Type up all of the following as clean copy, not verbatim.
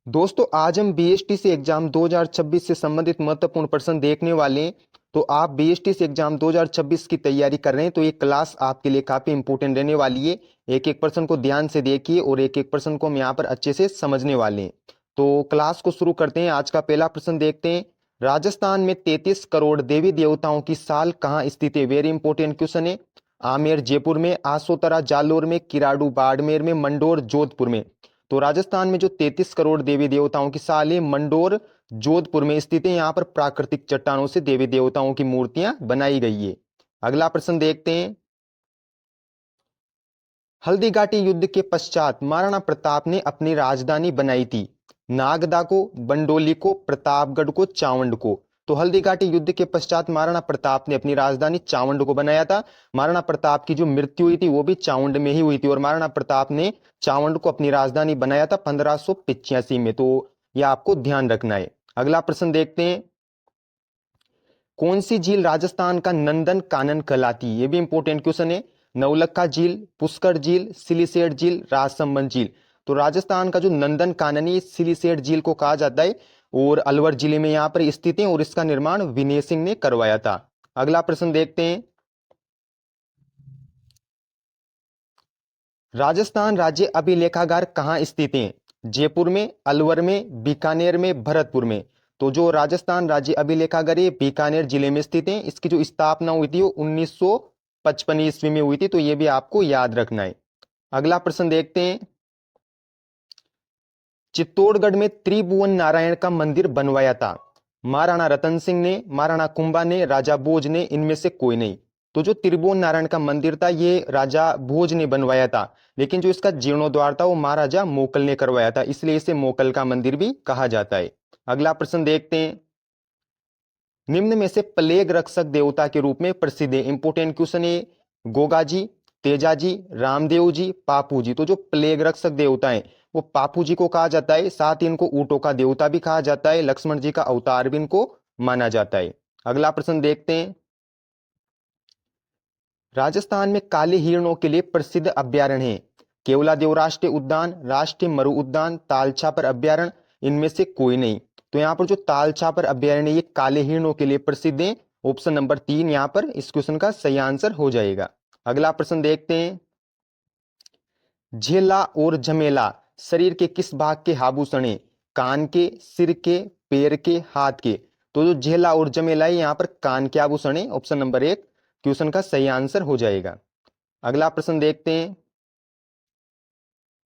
दोस्तों आज हम बीएसटीसी एग्जाम 2026 से संबंधित महत्वपूर्ण प्रश्न देखने वाले हैं। तो आप बीएसटीसी एग्जाम 2026 की तैयारी कर रहे हैं तो ये क्लास आपके लिए काफी इंपॉर्टेंट रहने वाली है। एक एक प्रश्न को ध्यान से देखिए और एक एक प्रश्न को हम यहाँ पर अच्छे से समझने वाले हैं। तो क्लास को शुरू करते हैं। आज का पहला प्रश्न देखते हैं। राजस्थान में 33 करोड़ देवी देवताओं की साल कहाँ स्थित है? वेरी इंपॉर्टेंट क्वेश्चन है। आमेर जयपुर में, आसोतरा जालोर में, किराडू बाड़मेर में, मंडोर जोधपुर में। तो राजस्थान में जो 33 करोड़ देवी देवताओं की साल है मंडोर जोधपुर में स्थित है। यहाँ पर प्राकृतिक चट्टानों से देवी देवताओं की मूर्तियां बनाई गई है। अगला प्रश्न देखते हैं। हल्दीघाटी युद्ध के पश्चात महाराणा प्रताप ने अपनी राजधानी बनाई थी? नागदा को, बंडोली को, प्रतापगढ़ को, चावंड को। तो हल्दीघाटी युद्ध के पश्चात महाराणा प्रताप ने अपनी राजधानी चावंड को बनाया था। महाराणा प्रताप की जो मृत्यु हुई थी वो भी चावंड में ही हुई थी और महाराणा प्रताप ने चावंड को अपनी राजधानी बनाया था 1585 में। तो यह आपको ध्यान रखना है। अगला प्रश्न देखते हैं। कौन सी झील राजस्थान का नंदन कानन कहलाती है? ये भी इंपॉर्टेंट क्वेश्चन है। नवलखा झील, पुष्कर झील, सिलिसेट झील, राजसमंद झील। तो राजस्थान का जो नंदन कानन है सिलिसेट झील को कहा जाता है और अलवर जिले में यहाँ पर स्थित है और इसका निर्माण विनय सिंह ने करवाया था। अगला प्रश्न देखते हैं। राजस्थान राज्य अभिलेखागार कहाँ स्थित है? जयपुर में, अलवर में, बीकानेर में, भरतपुर में। तो जो राजस्थान राज्य अभिलेखागार है बीकानेर जिले में स्थित है। इसकी जो स्थापना हुई थी वो 1955 ईस्वी में हुई थी। तो ये भी आपको याद रखना है। अगला प्रश्न देखते हैं। चित्तौड़गढ़ में त्रिभुवन नारायण का मंदिर बनवाया था? महाराणा रतन सिंह ने, महाराणा कुंभा ने, राजा भोज ने, इनमें से कोई नहीं। तो जो त्रिभुवन नारायण का मंदिर था ये राजा भोज ने बनवाया था, लेकिन जो इसका जीर्णोद्धार था वो महाराजा मोकल ने करवाया था, इसलिए इसे मोकल का मंदिर भी कहा जाता है। अगला प्रश्न देखते हैं। निम्न में से प्लेग रक्षक देवता के रूप में प्रसिद्ध है? इंपोर्टेंट क्वेश्चन है। गोगा जी, तेजा जी, रामदेव जी, पापू जी। तो जो प्लेग रक्षक देवता है वो पापू जी को कहा जाता है। साथ ही इनको ऊंटों का देवता भी कहा जाता है। लक्ष्मण जी का अवतार भी इनको माना जाता है। अगला प्रश्न देखते हैं। राजस्थान में काले हिरणों के लिए प्रसिद्ध अभ्यारण्य है? केवलादेव राष्ट्रीय उद्यान, राष्ट्रीय मरु उद्यान, तालछापर अभ्यारण्य, इनमें से कोई नहीं। तो यहाँ पर जो तालछापर अभ्यारण्य ये काले हिरणों के लिए प्रसिद्ध है। ऑप्शन नंबर 3 यहाँ पर इस क्वेश्चन का सही आंसर हो जाएगा। अगला प्रश्न देखते हैं। झेला और झमेला शरीर के किस भाग के आभूषण है? कान के, सिर के, पैर के, हाथ के। तो जो झेला और झमेला है यहाँ पर कान के आभूषण है। ऑप्शन नंबर 1 क्वेश्चन का सही आंसर हो जाएगा। अगला प्रश्न देखते हैं।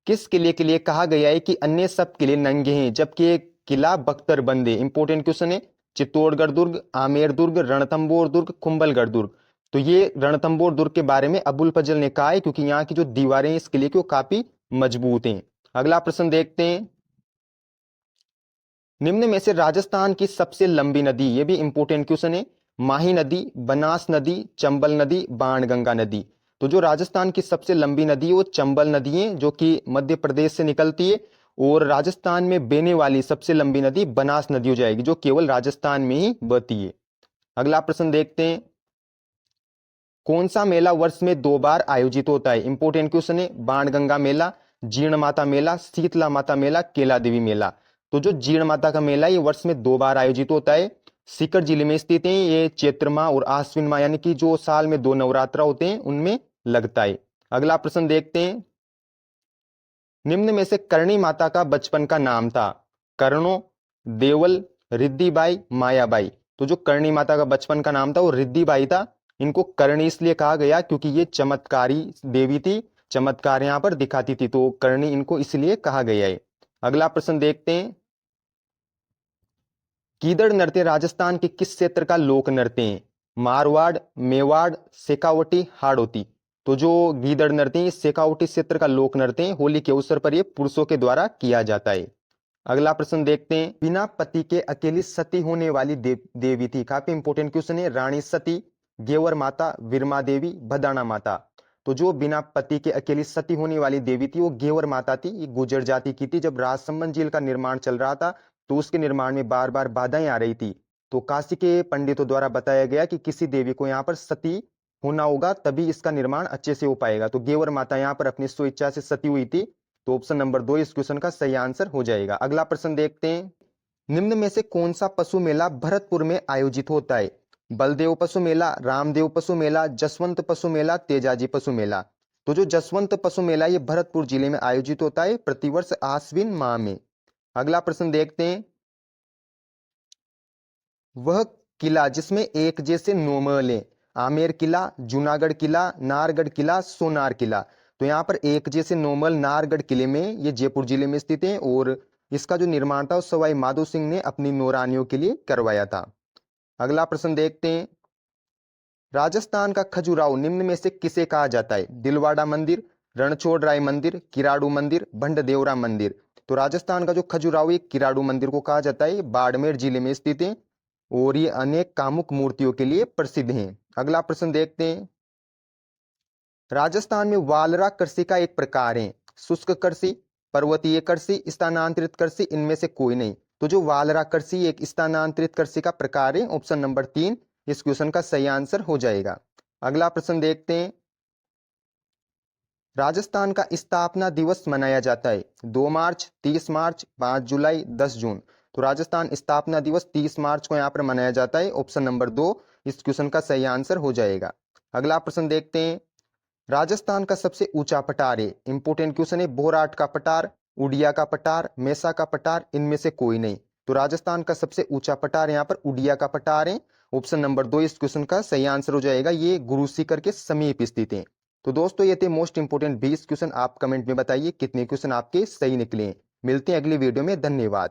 किस किले के लिए कहा गया है कि अन्य सब किले नंगे हैं जबकि एक किला बख्तर बंद है? इंपोर्टेंट क्वेश्चन है। चित्तौड़गढ़ दुर्ग, आमेर दुर्ग, रणथंबोर दुर्ग, कुंभलगढ़ दुर्ग। तो ये रणथंबोर दुर्ग के बारे में अबुल फजल ने कहा है क्योंकि यहाँ की जो दीवारें हैं इस किले की वो काफी मजबूत हैं। अगला प्रश्न देखते हैं। निम्न में से राजस्थान की सबसे लंबी नदी, ये भी इंपोर्टेंट क्वेश्चन है। माही नदी, बनास नदी, चंबल नदी, बाणगंगा नदी। तो जो राजस्थान की सबसे लंबी नदी है वो चंबल नदी है जो कि मध्य प्रदेश से निकलती है। और राजस्थान में बहने वाली सबसे लंबी नदी बनास नदी हो जाएगी जो केवल राजस्थान में ही बहती है। अगला प्रश्न देखते हैं। कौन सा मेला वर्ष में 2 बार आयोजित होता है? इंपोर्टेंट क्वेश्चन है। बाणगंगा मेला, जीर्ण माता मेला, शीतला माता मेला, केला देवी मेला। तो जो जीर्ण माता का मेला ये वर्ष में 2 बार आयोजित होता है। सीकर जिले में स्थित है। ये चैत्र माह और आश्विन माह यानी कि जो साल में 2 नवरात्र होते हैं उनमें लगता है। अगला प्रश्न देखते हैं। निम्न में से करणी माता का बचपन का नाम था? कर्णो, देवल, रिद्धिबाई, मायाबाई। तो जो करणी माता का बचपन का नाम था वो रिद्धिबाई था। इनको करणी इसलिए कहा गया क्योंकि ये चमत्कारी देवी थी, चमत्कार यहाँ पर दिखाती थी, तो करणी इनको इसलिए कहा गया है। अगला प्रश्न देखते हैं। गीदड़ नृत्य राजस्थान के किस क्षेत्र का लोक नृत्य है? मारवाड़, मेवाड़, शेखावटी, हाड़ौती। तो जो गीदड़ नृत्य है शेखावटी क्षेत्र का लोक नृत्य है। होली के अवसर पर यह पुरुषों के द्वारा किया जाता है। अगला प्रश्न देखते हैं। बिना पति के अकेली सती होने वाली देवी थी? काफी इंपोर्टेंट क्वेश्चन है। रानी सती, गेवर माता, विरमा देवी, भदाना माता। तो जो बिना पति के अकेली सती होने वाली देवी थी वो गेवर माता थी। ये गुर्जर जाति की थी। जब राजसमंद झील का निर्माण चल रहा था तो उसके निर्माण में बार बार बाधाएं आ रही थी। तो काशी के पंडितों द्वारा बताया गया कि किसी देवी को यहाँ पर सती होना होगा तभी इसका निर्माण अच्छे से हो पाएगा। तो गेवर माता यहाँ पर अपनी स्वेच्छा से सती हुई थी। तो ऑप्शन नंबर 2 इस क्वेश्चन का सही आंसर हो जाएगा। अगला प्रश्न देखते हैं, निम्न में से कौन सा पशु मेला भरतपुर में आयोजित होता है? बलदेव पशु मेला, रामदेव पशु मेला, जसवंत पशु मेला, तेजाजी पशु मेला। तो जो जसवंत पशु मेला ये भरतपुर जिले में आयोजित होता है प्रतिवर्ष आश्विन माह में। अगला प्रश्न देखते हैं, वह किला जिसमें एक जैसे 9 महल, आमेर किला, जूनागढ़ किला, नाहरगढ़ किला, सोनार किला। तो यहाँ पर एक जैसे 9 महल नाहरगढ़ किले में, ये जयपुर जिले में स्थित है और इसका जो निर्माण था सवाई माधो सिंह ने अपनी 9 रानियों के लिए करवाया था। अगला प्रश्न देखते हैं, राजस्थान का खजुराहो निम्न में से किसे कहा जाता है? दिलवाड़ा मंदिर, रणछोड़ राय मंदिर, किराड़ू मंदिर, भंडदेवरा मंदिर। तो राजस्थान का जो खजुराहो ये किराड़ू मंदिर को कहा जाता है, बाड़मेर जिले में स्थित है और ये अनेक कामुक मूर्तियों के लिए प्रसिद्ध हैं। अगला प्रश्न देखते हैं, राजस्थान में वालरा कृषि का एक प्रकार है, शुष्क कृषि, पर्वतीय कृषि, स्थानांतरित कृषि, इनमें से कोई नहीं। तो जो वालरा कृषि एक स्थानांतरित कृषि का प्रकार है, ऑप्शन नंबर 3 इस क्वेश्चन का सही आंसर हो जाएगा। अगला प्रश्न देखते हैं, राजस्थान का स्थापना दिवस मनाया जाता है 2 मार्च, 30 मार्च, 5 जुलाई, 10 जून। तो राजस्थान स्थापना दिवस 30 मार्च को यहाँ पर मनाया जाता है, ऑप्शन नंबर 2 इस क्वेश्चन का सही आंसर हो जाएगा। अगला प्रश्न देखते हैं, राजस्थान का सबसे ऊंचा पठार है, इंपोर्टेंट क्वेश्चन है, बोराट का पठार, उड़िया का पठार, मेसा का पठार, इनमें से कोई नहीं। तो राजस्थान का सबसे ऊंचा पठार यहाँ पर उड़िया का पठार है, ऑप्शन नंबर 2 इस क्वेश्चन का सही आंसर हो जाएगा। ये गुरु शिखर के समीप स्थित है। तो दोस्तों ये थे मोस्ट इंपोर्टेंट 20 क्वेश्चन। आप कमेंट में बताइए कितने क्वेश्चन आपके सही निकले। मिलते हैं अगली वीडियो में, धन्यवाद।